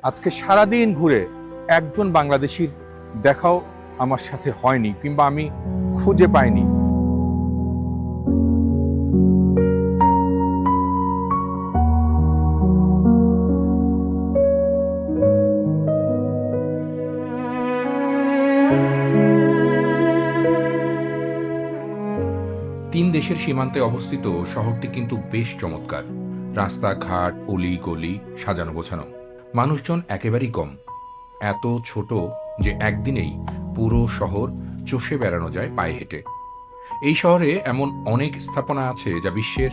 আজকে সারাদিন ঘুরে একজন বাংলাদেশির দেখাও আমার সাথে হয়নি, কিংবা আমি খুঁজে পাইনি। তিন দেশের সীমান্তে অবস্থিত শহরটি কিন্তু বেশ চমৎকার। রাস্তাঘাট, অলি গলি সাজানো গোছানো, মানুষজন একেবারেই কম। এত ছোট যে একদিনেই পুরো শহর চষে বেড়ানো যায় পায়ে হেঁটে। এই শহরে এমন অনেক স্থাপনা আছে যা বিশ্বের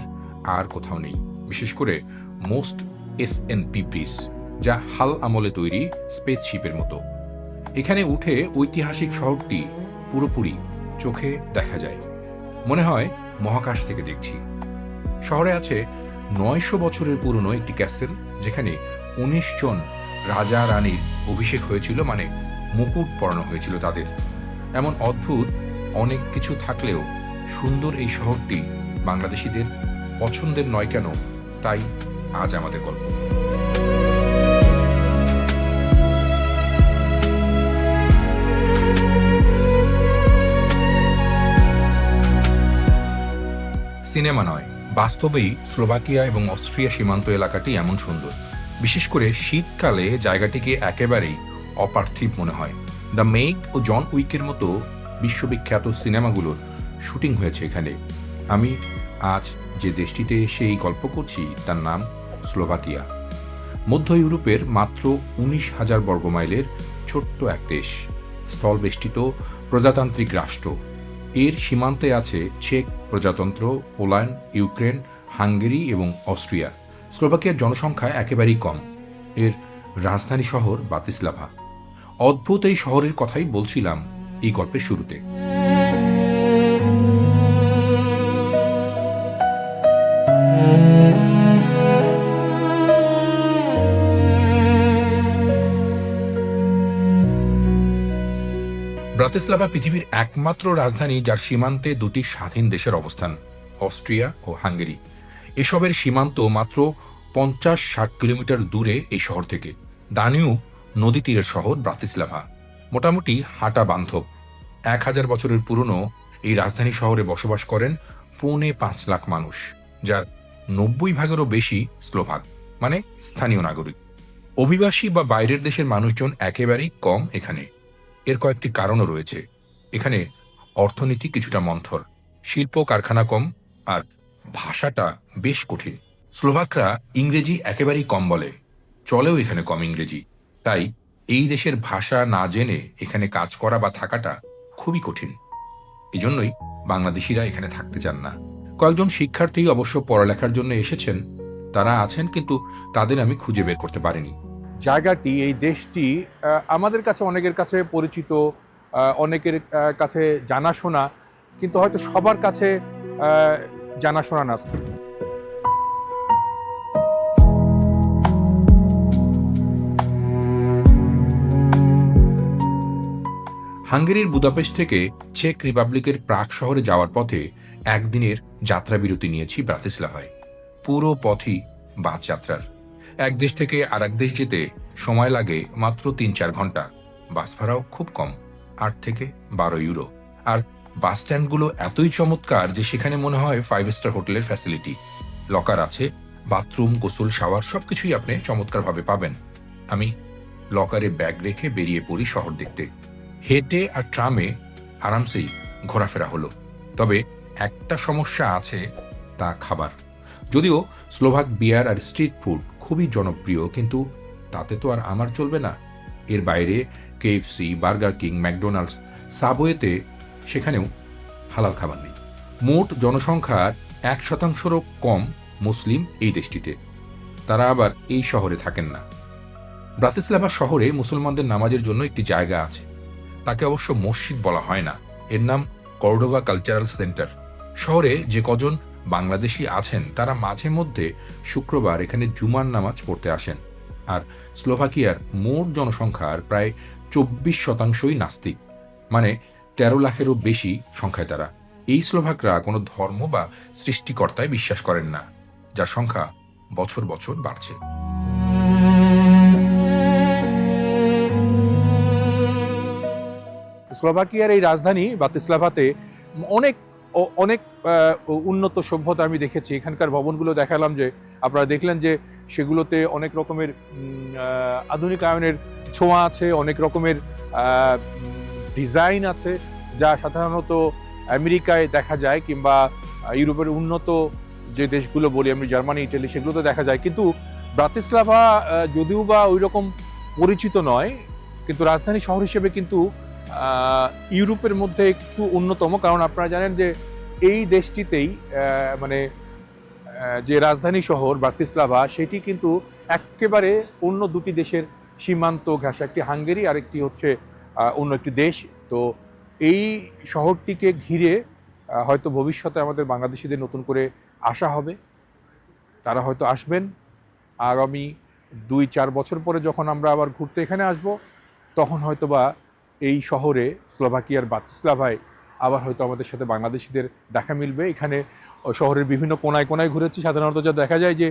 আর কোথাও নেই, বিশেষ করে মোস্ট এসএনপি ব্রিজ, যা হাল আমলে তৈরি স্পেসশিপের মতো। এখানে উঠে ঐতিহাসিক শহরটি পুরোপুরি চোখে দেখা যায়, মনে হয় মহাকাশ থেকে দেখছি। শহরে আছে ৯০০ বছরের পুরনো একটি ক্যাসেল, যেখানে ১৯ জন রাজা রানীর অভিষেক হয়েছিল, মানে মুকুট পরানো হয়েছিল তাদের। এমন অদ্ভুত অনেক কিছু থাকলেও সুন্দর এই শহরটি বাংলাদেশিদের পছন্দের নয় কেন, তাই আজ আমাদের গল্প। সিনেমা নয়, বাস্তবেই স্লোভাকিয়া এবং অস্ট্রিয়া সীমান্ত এলাকাটি এমন সুন্দর। বিশেষ করে শীতকালে জায়গাটিকে একেবারেই অপার্থিব মনে হয়। দ্য মেগ ও জন উইকের মতো বিশ্ববিখ্যাত সিনেমাগুলোর শুটিং হয়েছে এখানে। আমি আজ যে দেশটিতে এসে এই গল্প করছি তার নাম স্লোভাকিয়া। মধ্য ইউরোপের মাত্র ১৯,০০০ বর্গমাইলের ছোট্ট এক দেশ, স্থলবেষ্টিত প্রজাতান্ত্রিক রাষ্ট্র। এর সীমান্তে আছে চেক প্রজাতন্ত্র, পোল্যান্ড, ইউক্রেন, হাঙ্গেরি এবং অস্ট্রিয়া। স্লোভাকিয়ার জনসংখ্যা একেবারেই কম। এর রাজধানী শহর ব্রাতিস্লাভা। অদ্ভুত এই শহরের কথাই বলছিলাম এই গল্পের শুরুতে। ব্রাতিস্লাভা পৃথিবীর একমাত্র রাজধানী যার সীমান্তে দুটি স্বাধীন দেশের অবস্থান, অস্ট্রিয়া ও হাঙ্গেরি। এসবের সীমান্ত মাত্র ৫০-৬০ কিলোমিটার দূরে এই শহর থেকে। দানিউব নদী তীরের শহর ব্রাতিস্লাভা মোটামুটি হাঁটা বান্ধব। ১,০০০ বছরের পুরনো এই রাজধানী শহরে বসবাস করেন ৫.৫ লাখ মানুষ, যার ৯০ ভাগেরও বেশি স্লোভাক, মানে স্থানীয় নাগরিক। অভিবাসী বা বাইরের দেশের মানুষজন একেবারেই কম এখানে। এর কয়েকটি কারণও রয়েছে। এখানে অর্থনীতি কিছুটা মন্থর, শিল্প কারখানা কম, আর ভাষাটা বেশ কঠিন। স্লোভাকরা ইংরেজি একেবারেই কম বলে, চলেও এখানে কম ইংরেজি। তাই এই দেশের ভাষা না জেনে এখানে কাজ করা বা থাকাটা খুবই কঠিন। এজন্যই বাংলাদেশিরা এখানে থাকতে চান না। কয়েকজন শিক্ষার্থী অবশ্য পড়ালেখার জন্য এসেছেন, তারা আছেন, কিন্তু তাদের আমি খুঁজে বের করতে পারিনি। জায়গাটি, এই দেশটি আমাদের কাছে অনেকের কাছে পরিচিত, অনেকের কাছে জানাশোনা, কিন্তু হয়তো সবার কাছে জানাশোনা না। হাঙ্গেরির বুদাপেস্ট থেকে চেক রিপাবলিকের প্রাগ শহরে যাওয়ার পথে একদিনের যাত্রা বিরতি নিয়েছি ব্রাতিস্লাভায়। পুরো পথই বাস যাত্রার। এক দেশ থেকে আর এক দেশ যেতে সময় লাগে মাত্র ৩-৪ ঘন্টা। বাস ভাড়াও খুব কম, ৮ থেকে ১২ ইউরো। আর বাস স্ট্যান্ডগুলো এতই চমৎকার যে সেখানে মনে হয় 5 স্টার হোটেলের ফ্যাসিলিটি। লকার আছে, বাথরুম, গোসল, শাওয়ার সবকিছুই আপনি চমৎকারভাবে পাবেন। আমি লকারে ব্যাগ রেখে বেরিয়ে পড়ি শহর দেখতে। হেঁটে আর ট্রামে আরামসেই ঘোরাফেরা হলো। তবে একটা সমস্যা আছে, তা খাবার। যদিও স্লোভাক বিয়ার আর স্ট্রিট ফুড খুবই জনপ্রিয়, কিন্তু তাতে তো আর আমার চলবে না। এর বাইরে কেএফসি, বার্গার কিং, ম্যাকডোনাল্ডস, সাবওয়েতে সেখানেও হালাল খাবার নেই। মোট জনসংখ্যার ১%-রও কম মুসলিম এই দেশটিতে। তারা আবার এই শহরে থাকেন না। ব্রাতিস্লাভা শহরে মুসলমানদের নামাজের জন্য একটি জায়গা আছে। তাকে অবশ্য মসজিদ বলা হয় না, এর নাম কর্ডোভা কালচারাল সেন্টার। শহরে যে কজন বাংলাদেশি আছেন তারা মাঝে মধ্যে শুক্রবার এখানে জুমার নামাজ পড়তে আসেন। আর স্লোভাকিয়ার মোট জনসংখ্যার প্রায় ২৪%ই নাস্তিক, মানে ১৩ লাখেরও বেশি সংখ্যায় তারা। এই স্লোভাকরা কোনো ধর্ম বা সৃষ্টিকর্তায় বিশ্বাস করেন না, যার সংখ্যা বছর বছর বাড়ছে। স্লোভাকিয়ার এই রাজধানী ব্রাতিস্লাভাতে অনেক অনেক উন্নত সভ্যতা আমি দেখেছি। এখানকার ভবনগুলো দেখালাম, যে আপনারা দেখলেন যে সেগুলোতে অনেক রকমের আধুনিকায়নের ছোঁয়া আছে, অনেক রকমের ডিজাইন আছে, যা সাধারণত আমেরিকায় দেখা যায়, কিংবা ইউরোপের উন্নত যে দেশগুলো বলি আমি, জার্মানি, ইটালি, সেগুলোতে দেখা যায়। কিন্তু ব্রাতিস্লাভা যদিও বা ওই রকম পরিচিত নয়, কিন্তু রাজধানী শহর হিসেবে কিন্তু ইউরোপের মধ্যে একটু অন্যতম। কারণ আপনারা জানেন যে এই দেশটিতেই মানে যে রাজধানী শহর ব্রাতিস্লাভা, সেটি কিন্তু একেবারে অন্য দুটি দেশের সীমান্ত ঘেঁষা, একটি হাঙ্গেরি আর একটি হচ্ছে অন্য একটি দেশ। তো এই শহরটিকে ঘিরে হয়তো ভবিষ্যতে আমাদের বাংলাদেশিদের নতুন করে আসা হবে, তারা হয়তো আসবেন। আগামী 2-4 বছর পরে যখন আমরা আবার ঘুরতে এখানে আসব, তখন হয়তোবা এই শহরে, স্লোভাকিয়ার ব্রাতিস্লাভায় আবার হয়তো আমাদের সাথে বাংলাদেশিদের দেখা মিলবে। এখানে শহরের বিভিন্ন কোনায় কোনায় ঘুরেছি, সাধারণত যা দেখা যায় যে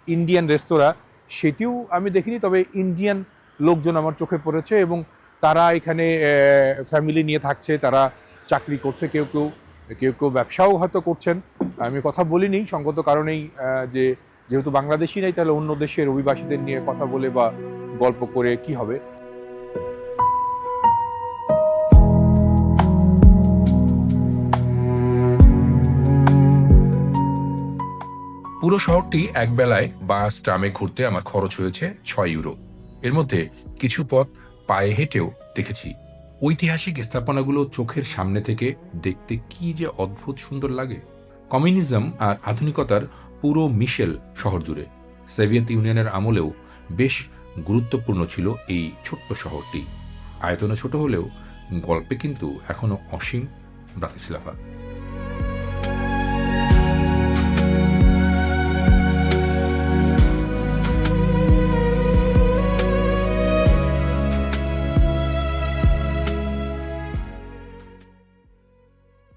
ইন্ডিয়ান রেস্তোরাঁ, সেটিও আমি দেখিনি, তবে ইন্ডিয়ান লোকজন আমার চোখে পড়েছে, এবং তারা এখানে ফ্যামিলি নিয়ে থাকছে, তারা চাকরি করছে, কেউ কেউ কেউ কেউ ব্যবসাও হয়তো করছেন। আমি কথা বলিনি সঙ্গত কারণেই, যে যেহেতু বাংলাদেশি নাই, তাহলে অন্য দেশের অভিবাসীদের নিয়ে কথা বলে বা গল্প করে কি হবে। পুরো শহরটি একবেলায় বাস ট্রামে ঘুরতে আমার খরচ হয়েছে 6 ইউরো। এর মধ্যে কিছু পথ পায়ে হেঁটেও দেখেছি। ঐতিহাসিক স্থাপনাগুলো চোখের সামনে থেকে দেখতে কি যে অদ্ভুত সুন্দর লাগে। কমিউনিজম আর আধুনিকতার পুরো মিশেল শহর জুড়ে। সোভিয়েত ইউনিয়নের আমলেও বেশ গুরুত্বপূর্ণ ছিল এই ছোট্ট শহরটি। আয়তনে ছোট হলেও গল্পে কিন্তু এখনো অসীম ব্রাতিস্লাভা।